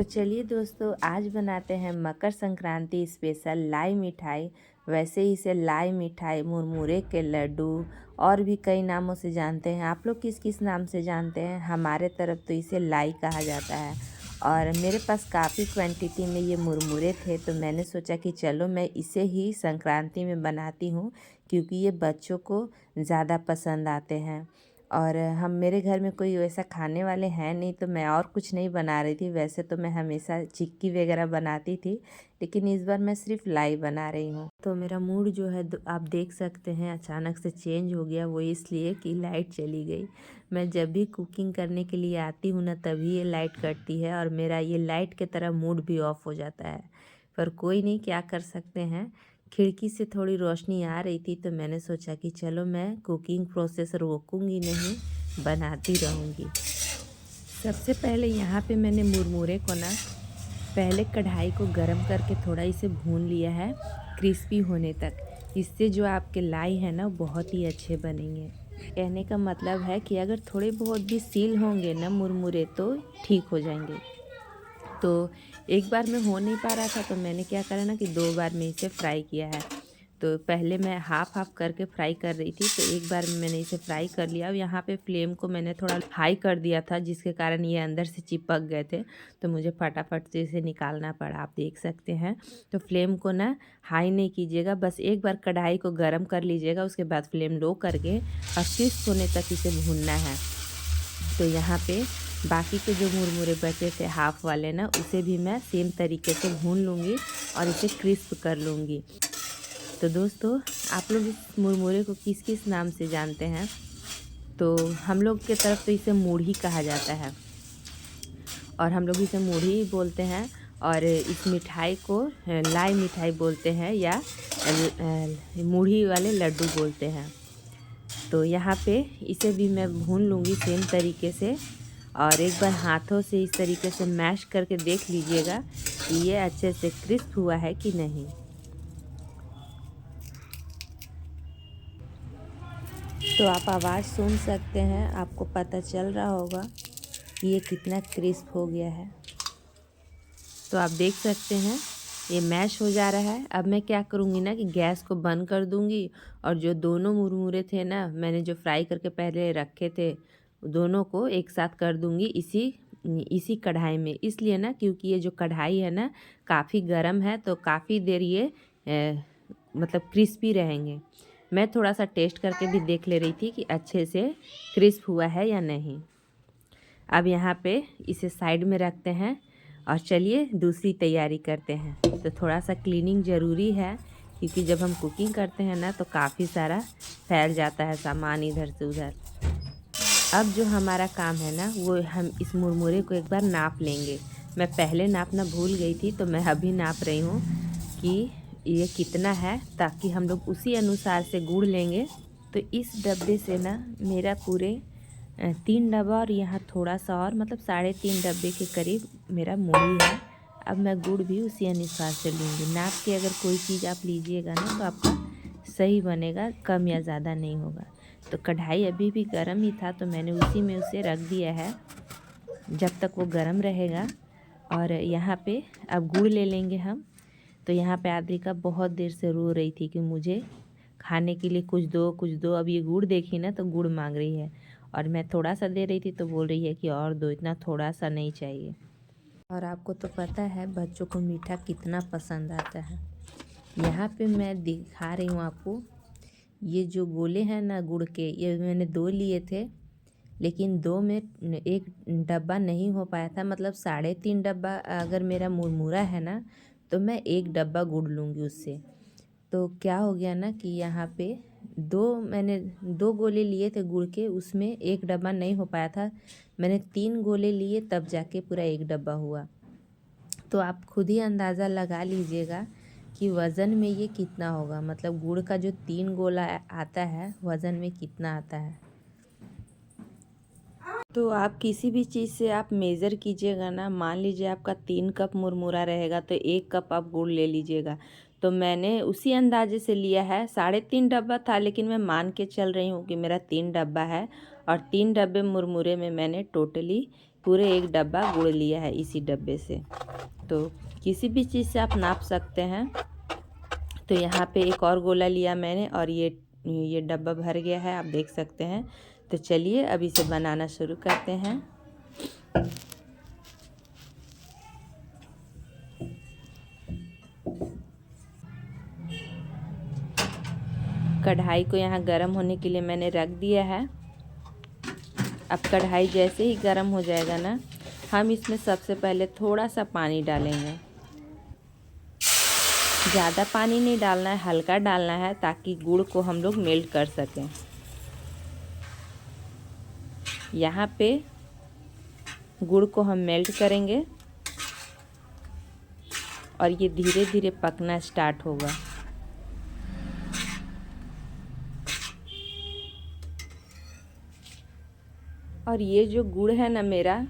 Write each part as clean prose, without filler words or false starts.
तो चलिए दोस्तों, आज बनाते हैं मकर संक्रांति स्पेशल लाई मिठाई। वैसे ही इसे लाई मिठाई, मुरमुरे के लड्डू और भी कई नामों से जानते हैं। आप लोग किस किस नाम से जानते हैं? हमारे तरफ तो इसे लाई कहा जाता है। और मेरे पास काफ़ी क्वांटिटी में ये मुरमुरे थे, तो मैंने सोचा कि चलो मैं इसे ही संक्रांति में बनाती हूँ, क्योंकि ये बच्चों को ज़्यादा पसंद आते हैं। और मेरे घर में कोई वैसा खाने वाले हैं नहीं, तो मैं और कुछ नहीं बना रही थी। वैसे तो मैं हमेशा चिक्की वगैरह बनाती थी, लेकिन इस बार मैं सिर्फ लाई बना रही हूँ। तो मेरा मूड जो है आप देख सकते हैं अचानक से चेंज हो गया। वो इसलिए कि लाइट चली गई। मैं जब भी कुकिंग करने के लिए आती हूँ ना, तभी ये लाइट कटती है और मेरा ये लाइट की तरह मूड भी ऑफ हो जाता है। पर कोई नहीं, क्या कर सकते हैं। खिड़की से थोड़ी रोशनी आ रही थी, तो मैंने सोचा कि चलो मैं कुकिंग प्रोसेस रोकूंगी नहीं, बनाती रहूँगी। सबसे पहले यहाँ पे मैंने मुरमुरे को ना पहले कढ़ाई को गरम करके थोड़ा इसे भून लिया है क्रिस्पी होने तक। इससे जो आपके लाई है ना, बहुत ही अच्छे बनेंगे। कहने का मतलब है कि अगर थोड़े बहुत भी सील होंगे ना मुरमुरे, तो ठीक हो जाएंगे। तो एक बार में हो नहीं पा रहा था, तो मैंने क्या करा ना कि 2 बार में इसे फ्राई किया है। तो पहले मैं हाफ़ हाफ़ करके फ्राई कर रही थी, तो एक बार में मैंने इसे फ्राई कर लिया। और यहाँ पे फ्लेम को मैंने थोड़ा हाई कर दिया था, जिसके कारण ये अंदर से चिपक गए थे, तो मुझे फटाफट से इसे निकालना पड़ा। आप देख सकते हैं। तो फ्लेम को ना हाई नहीं कीजिएगा, बस एक बार कढ़ाई को गर्म कर लीजिएगा, उसके बाद फ्लेम लो करके और क्रिस्प होने तक इसे भूनना है। तो यहाँ पे बाकी के जो मुरमुरे बचे थे हाफ़ वाले ना, उसे भी मैं सेम तरीके से भून लूँगी और इसे क्रिस्प कर लूँगी। तो दोस्तों, आप लोग इस मुरमुरे को किस किस नाम से जानते हैं? तो हम लोग के तरफ तो इसे मूढ़ी कहा जाता है, और हम लोग इसे मूढ़ी ही बोलते हैं। और इस मिठाई को लाई मिठाई बोलते हैं, या मूढ़ी वाले लड्डू बोलते हैं। तो यहाँ पे इसे भी मैं भून लूँगी सेम तरीके से। और एक बार हाथों से इस तरीके से मैश करके देख लीजिएगा कि ये अच्छे से क्रिस्प हुआ है कि नहीं। तो आप आवाज़ सुन सकते हैं, आपको पता चल रहा होगा कि ये कितना क्रिस्प हो गया है। तो आप देख सकते हैं ये मैश हो जा रहा है। अब मैं क्या करूँगी ना कि गैस को बंद कर दूँगी, और जो दोनों मुरमुरे थे ना, मैंने जो फ्राई करके पहले रखे थे, दोनों को एक साथ कर दूँगी इसी कढ़ाई में। इसलिए ना, क्योंकि ये जो कढ़ाई है ना काफ़ी गर्म है, तो काफ़ी देर ये मतलब क्रिस्पी रहेंगे। मैं थोड़ा सा टेस्ट करके भी देख ले रही थी कि अच्छे से क्रिस्प हुआ है या नहीं। अब यहाँ पे इसे साइड में रखते हैं और चलिए दूसरी तैयारी करते हैं। तो थोड़ा सा क्लीनिंग ज़रूरी है, क्योंकि जब हम कुकिंग करते हैं ना, तो काफ़ी सारा फैल जाता है सामान इधर से उधर। अब जो हमारा काम है ना, वो हम इस मुरमुरे को एक बार नाप लेंगे। मैं पहले नापना भूल गई थी, तो मैं अभी नाप रही हूँ कि ये कितना है, ताकि हम लोग उसी अनुसार से गुड़ लेंगे। तो इस डब्बे से ना मेरा पूरे 3 डब्बा, और यहाँ थोड़ा सा और, मतलब 3.5 डब्बे के करीब मेरा मूढ़ी है। अब मैं गुड़ भी उसी अनुसार से लूँगी। नाप के अगर कोई चीज़ आप लीजिएगा ना, तो आपका सही बनेगा, कम या ज़्यादा नहीं होगा। तो कढ़ाई अभी भी गर्म ही था, तो मैंने उसी में उसे रख दिया है जब तक वो गर्म रहेगा। और यहाँ पे अब गुड़ ले लेंगे हम। तो यहाँ पे आद्रिका बहुत देर से रो रही थी कि मुझे खाने के लिए कुछ दो कुछ दो। अब ये गुड़ देखी ना, तो गुड़ मांग रही है, और मैं थोड़ा सा दे रही थी तो बोल रही है कि और दो, इतना थोड़ा सा नहीं चाहिए। और आपको तो पता है बच्चों को मीठा कितना पसंद आता है। यहाँ पे मैं दिखा रही हूँ आपको, ये जो गोले हैं ना गुड़ के, ये मैंने 2 लिए थे, लेकिन 2 में 1 डब्बा नहीं हो पाया था। मतलब 3.5 डब्बा अगर मेरा मुरमुरा है ना, तो मैं 1 डब्बा गुड़ लूँगी उससे। तो क्या हो गया ना कि यहाँ पे मैंने 2 गोले लिए थे गुड़ के, उसमें 1 डब्बा नहीं हो पाया था। मैंने 3 गोले लिए, तब जाके पूरा 1 डब्बा हुआ। तो आप खुद ही अंदाज़ा लगा लीजिएगा कि वज़न में ये कितना होगा। मतलब गुड़ का जो 3 गोला आता है, वज़न में कितना आता है। तो आप किसी भी चीज़ से आप मेज़र कीजिएगा ना, मान लीजिए आपका 3 कप मुरमुरा रहेगा, तो 1 कप आप गुड़ ले लीजिएगा। तो मैंने उसी अंदाजे से लिया है। 3.5 डब्बा था, लेकिन मैं मान के चल रही हूँ कि मेरा 3 डब्बा है, और 3 डब्बे मुरमुरे में मैंने टोटली पूरे 1 डब्बा गुड़ लिया है इसी डब्बे से। तो किसी भी चीज़ से आप नाप सकते हैं। तो यहाँ पे एक और गोला लिया मैंने और ये डब्बा भर गया है, आप देख सकते हैं। तो चलिए अब इसे बनाना शुरू करते हैं। कढ़ाई को यहाँ गरम होने के लिए मैंने रख दिया है। अब कढ़ाई जैसे ही गरम हो जाएगा ना, हम इसमें सबसे पहले थोड़ा सा पानी डालेंगे। ज़्यादा पानी नहीं डालना है, हल्का डालना है ताकि गुड़ को हम लोग मेल्ट कर सकें। यहाँ पे गुड़ को हम मेल्ट करेंगे और ये धीरे धीरे पकना स्टार्ट होगा। और ये जो गुड़ है ना मेरा,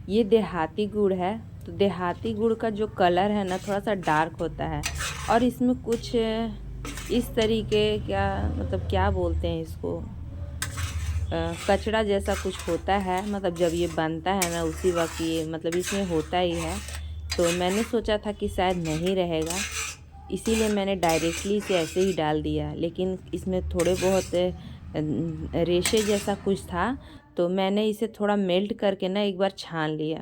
ये देहाती गुड़ है। तो देहाती गुड़ का जो कलर है ना, थोड़ा सा डार्क होता है और इसमें कुछ इस तरीके क्या बोलते हैं इसको, कचड़ा जैसा कुछ होता है। मतलब जब ये बनता है ना उसी वक्त ये इसमें होता ही है। तो मैंने सोचा था कि शायद नहीं रहेगा, इसीलिए मैंने डायरेक्टली इसे ऐसे ही डाल दिया। लेकिन इसमें थोड़े बहुत रेशे जैसा कुछ था, तो मैंने इसे थोड़ा मेल्ट करके ना एक बार छान लिया।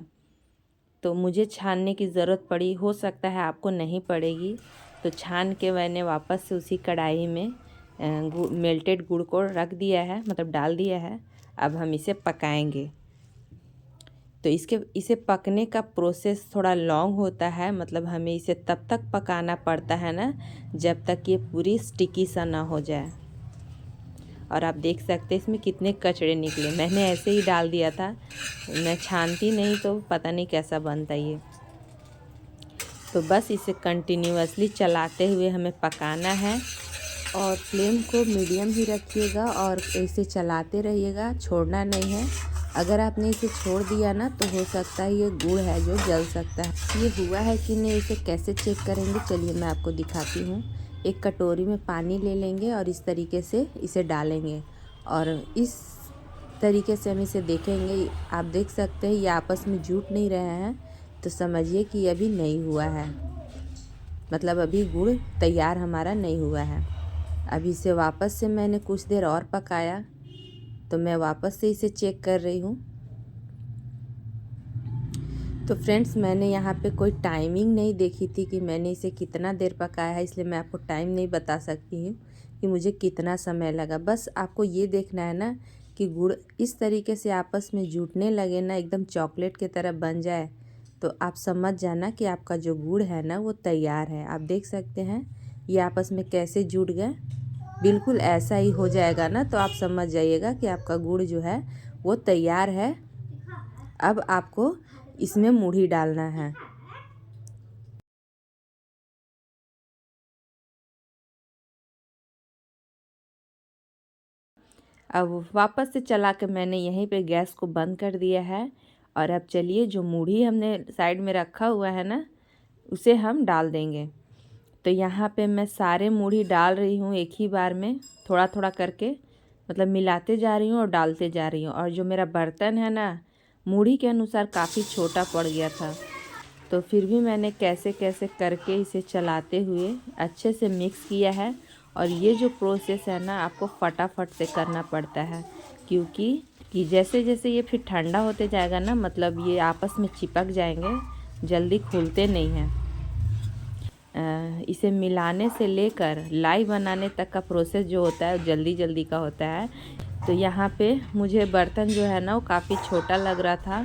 तो मुझे छानने की ज़रूरत पड़ी, हो सकता है आपको नहीं पड़ेगी। तो छान के मैंने वापस से उसी कढ़ाई में मेल्टेड गुड़ को रख दिया है, डाल दिया है। अब हम इसे पकाएंगे। तो इसे पकने का प्रोसेस थोड़ा लॉन्ग होता है। हमें इसे तब तक पकाना पड़ता है ना जब तक ये पूरी स्टिकी सा ना हो जाए। और आप देख सकते हैं इसमें कितने कचड़े निकले। मैंने ऐसे ही डाल दिया था, मैं छानती नहीं तो पता नहीं कैसा बनता ये। तो बस इसे कंटिन्यूअसली चलाते हुए हमें पकाना है और फ्लेम को मीडियम ही रखिएगा और इसे चलाते रहिएगा, छोड़ना नहीं है। अगर आपने इसे छोड़ दिया ना तो हो सकता है ये गुड़ है जो जल सकता है। ये हुआ है कि नहीं, इसे कैसे चेक करेंगे, चलिए मैं आपको दिखाती हूँ। एक कटोरी में पानी ले लेंगे और इस तरीके से इसे डालेंगे और इस तरीके से हम इसे देखेंगे। आप देख सकते हैं ये आपस में जुट नहीं रहे हैं, तो समझिए कि अभी नहीं हुआ है। अभी गुड़ तैयार हमारा नहीं हुआ है। अभी इसे वापस से मैंने कुछ देर और पकाया, तो मैं वापस से इसे चेक कर रही हूँ। तो फ्रेंड्स, मैंने यहाँ पे कोई टाइमिंग नहीं देखी थी कि मैंने इसे कितना देर पकाया है, इसलिए मैं आपको टाइम नहीं बता सकती हूँ कि मुझे कितना समय लगा। बस आपको ये देखना है ना कि गुड़ इस तरीके से आपस में जुटने लगे ना, एकदम चॉकलेट की तरह बन जाए, तो आप समझ जाना कि आपका जो गुड़ है ना वो तैयार है। आप देख सकते हैं ये आपस में कैसे जुट गए। बिल्कुल ऐसा ही हो जाएगा ना तो आप समझ जाइएगा कि आपका गुड़ जो है वो तैयार है। अब आपको इसमें मूढ़ी डालना है। अब वापस से चला के मैंने यहीं पे गैस को बंद कर दिया है और अब चलिए जो मूढ़ी हमने साइड में रखा हुआ है ना उसे हम डाल देंगे। तो यहाँ पे मैं सारे मूढ़ी डाल रही हूँ एक ही बार में, थोड़ा थोड़ा करके मिलाते जा रही हूँ और डालते जा रही हूँ। और जो मेरा बर्तन है ना मूढ़ी के अनुसार काफ़ी छोटा पड़ गया था, तो फिर भी मैंने कैसे कैसे करके इसे चलाते हुए अच्छे से मिक्स किया है। और ये जो प्रोसेस है ना आपको फटाफट से करना पड़ता है, क्योंकि जैसे जैसे ये फिर ठंडा होते जाएगा ना ये आपस में चिपक जाएंगे, जल्दी खुलते नहीं हैं। इसे मिलाने से लेकर लाई बनाने तक का प्रोसेस जो होता है जल्दी जल्दी का होता है। तो यहाँ पे मुझे बर्तन जो है ना वो काफ़ी छोटा लग रहा था,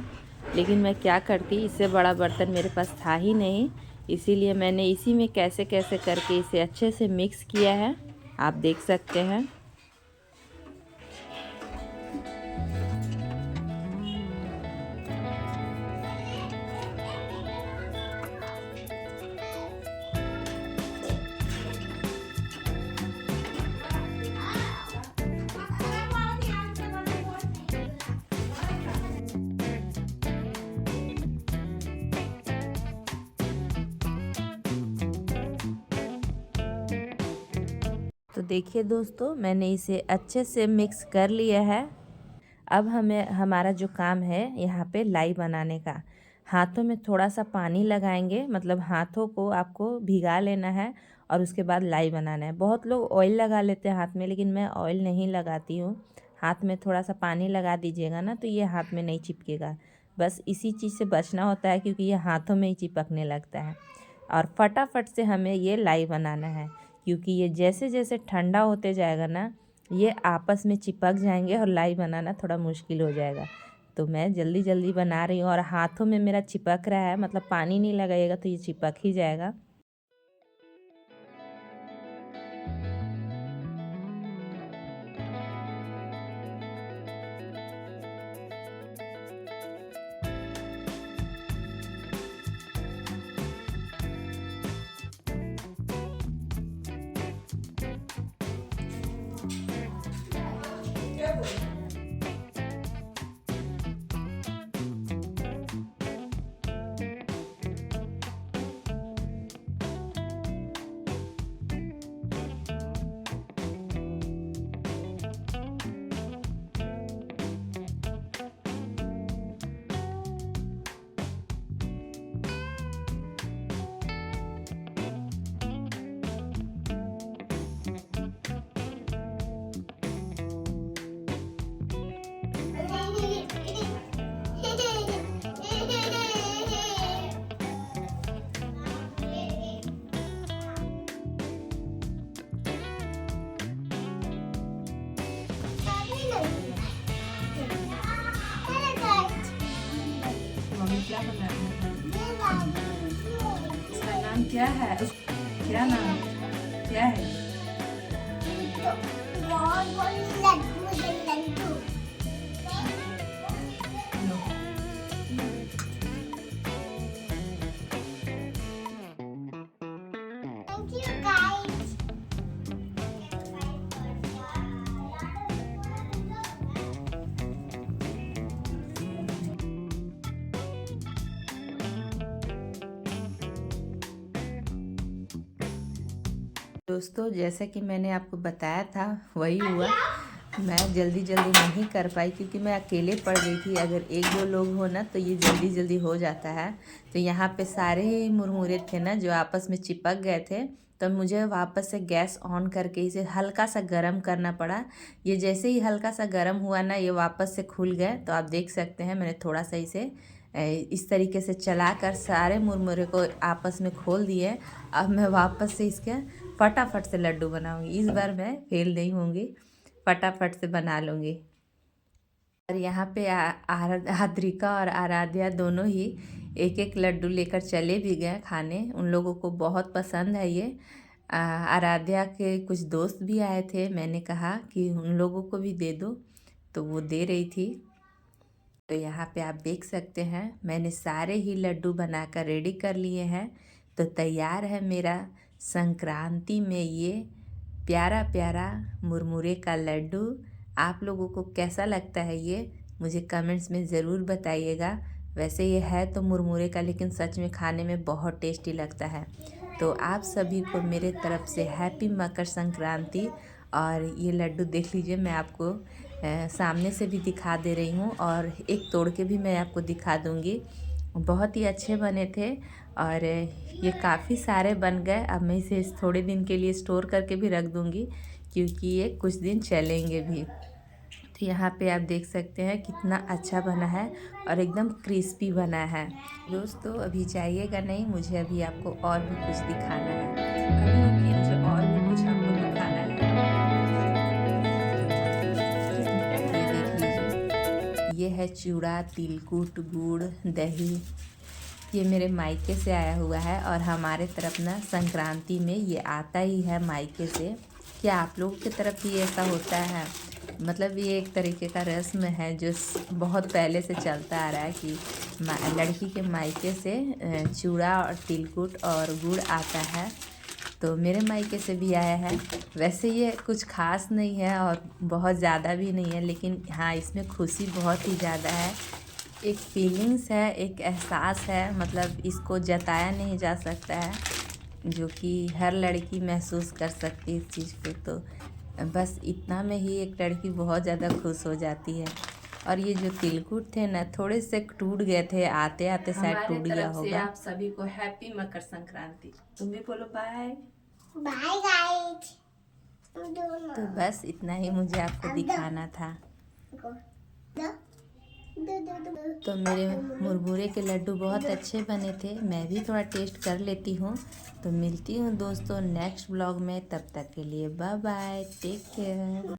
लेकिन मैं क्या करती, इससे बड़ा बर्तन मेरे पास था ही नहीं, इसीलिए मैंने इसी में कैसे कैसे करके इसे अच्छे से मिक्स किया है। आप देख सकते हैं। तो देखिए दोस्तों, मैंने इसे अच्छे से मिक्स कर लिया है। अब हमें हमारा जो काम है यहाँ पे लाई बनाने का। हाथों में थोड़ा सा पानी लगाएंगे, मतलब हाथों को आपको भिगा लेना है और उसके बाद लाई बनाना है। बहुत लोग ऑयल लगा लेते हैं हाथ में, लेकिन मैं ऑयल नहीं लगाती हूँ। हाथ में थोड़ा सा पानी लगा दीजिएगा ना, तो ये हाथ में नहीं चिपकेगा। बस इसी चीज़ से बचना होता है, क्योंकि ये हाथों में ही चिपकने लगता है। और फटाफट से हमें ये लाई बनाना है, क्योंकि ये जैसे जैसे ठंडा होते जाएगा ना, ये आपस में चिपक जाएंगे और लाई बनाना थोड़ा मुश्किल हो जाएगा। तो मैं जल्दी जल्दी बना रही हूँ और हाथों में मेरा चिपक रहा है, मतलब पानी नहीं लगाइएगा तो ये चिपक ही जाएगा। मम्मी क्या बना रही है? इसका नाम क्या है? क्या नाम क्या है? Thank you guys. दोस्तों, जैसा कि मैंने आपको बताया था वही हुआ। मैं जल्दी जल्दी नहीं कर पाई, क्योंकि मैं अकेले पड़ गई थी। अगर एक दो लोग हो ना तो ये जल्दी जल्दी हो जाता है। तो यहाँ पे सारे ही मुरमुरे थे ना जो आपस में चिपक गए थे, तो मुझे वापस से गैस ऑन करके इसे हल्का सा गर्म करना पड़ा। ये जैसे ही हल्का सा गर्म हुआ ना, ये वापस से खुल गए। तो आप देख सकते हैं मैंने थोड़ा सा इसे इस तरीके से चलाकर सारे मुरमुरे को आपस में खोल दिए। अब मैं वापस से इसके फटाफट से लड्डू बनाऊंगी। इस बार मैं फेल नहीं होंगी, फटाफट से बना लूँगी। और यहाँ पे आद्रिका और आराध्या दोनों ही एक एक लड्डू लेकर चले भी गए खाने। उन लोगों को बहुत पसंद है ये। आराध्या के कुछ दोस्त भी आए थे, मैंने कहा कि उन लोगों को भी दे दो, तो वो दे रही थी। तो यहाँ पे आप देख सकते हैं मैंने सारे ही लड्डू बनाकर रेडी कर लिए हैं। तो तैयार है मेरा संक्रांति में ये प्यारा प्यारा मुरमुरे का लड्डू। आप लोगों को कैसा लगता है ये मुझे कमेंट्स में ज़रूर बताइएगा। वैसे ये है तो मुरमुरे का, लेकिन सच में खाने में बहुत टेस्टी लगता है। तो आप सभी को मेरे तरफ से हैप्पी मकर संक्रांति। और ये लड्डू देख लीजिए, मैं आपको सामने से भी दिखा दे रही हूँ और एक तोड़ के भी मैं आपको दिखा दूँगी। बहुत ही अच्छे बने थे और ये काफ़ी सारे बन गए। अब मैं इसे थोड़े दिन के लिए स्टोर करके भी रख दूँगी, क्योंकि ये कुछ दिन चलेंगे भी। तो यहाँ पे आप देख सकते हैं कितना अच्छा बना है और एकदम क्रिस्पी बना है। दोस्तों, अभी जाइएगा नहीं, मुझे अभी आपको और भी कुछ दिखाना है। अभी रुकिए, मुझे और भी कुछ आपको दिखाना है। ये देख लीजिए, ये है चूड़ा, तिलकुट, गुड़, दही। ये मेरे मायके से आया हुआ है और हमारे तरफ ना संक्रांति में ये आता ही है मायके से। क्या आप लोगों की तरफ भी ऐसा होता है? मतलब ये एक तरीके का रस्म है जो बहुत पहले से चलता आ रहा है कि लड़की के मायके से चूड़ा और तिलकुट और गुड़ आता है। तो मेरे मायके से भी आया है। वैसे ये कुछ खास नहीं है और बहुत ज़्यादा भी नहीं है, लेकिन हाँ, इसमें खुशी बहुत ही ज़्यादा है। एक फीलिंग्स है, एक एहसास है, मतलब इसको जताया नहीं जा सकता है, जो कि हर लड़की महसूस कर सकती है इस चीज़ को। तो बस इतना में ही एक लड़की बहुत ज़्यादा खुश हो जाती है। और ये जो तिलकुट थे ना थोड़े से टूट गए थे, आते आते शायद टूट गया होगा। आप सभी को हैप्पी मकर संक्रांति। तुम भी बोलो बाय बाय गाइस। तो बस इतना ही मुझे आपको दिखाना था। तो मेरे मुरमुरे के लड्डू बहुत अच्छे बने थे, मैं भी थोड़ा टेस्ट कर लेती हूँ। तो मिलती हूँ दोस्तों नेक्स्ट ब्लॉग में, तब तक के लिए बाय बाय, टेक केयर।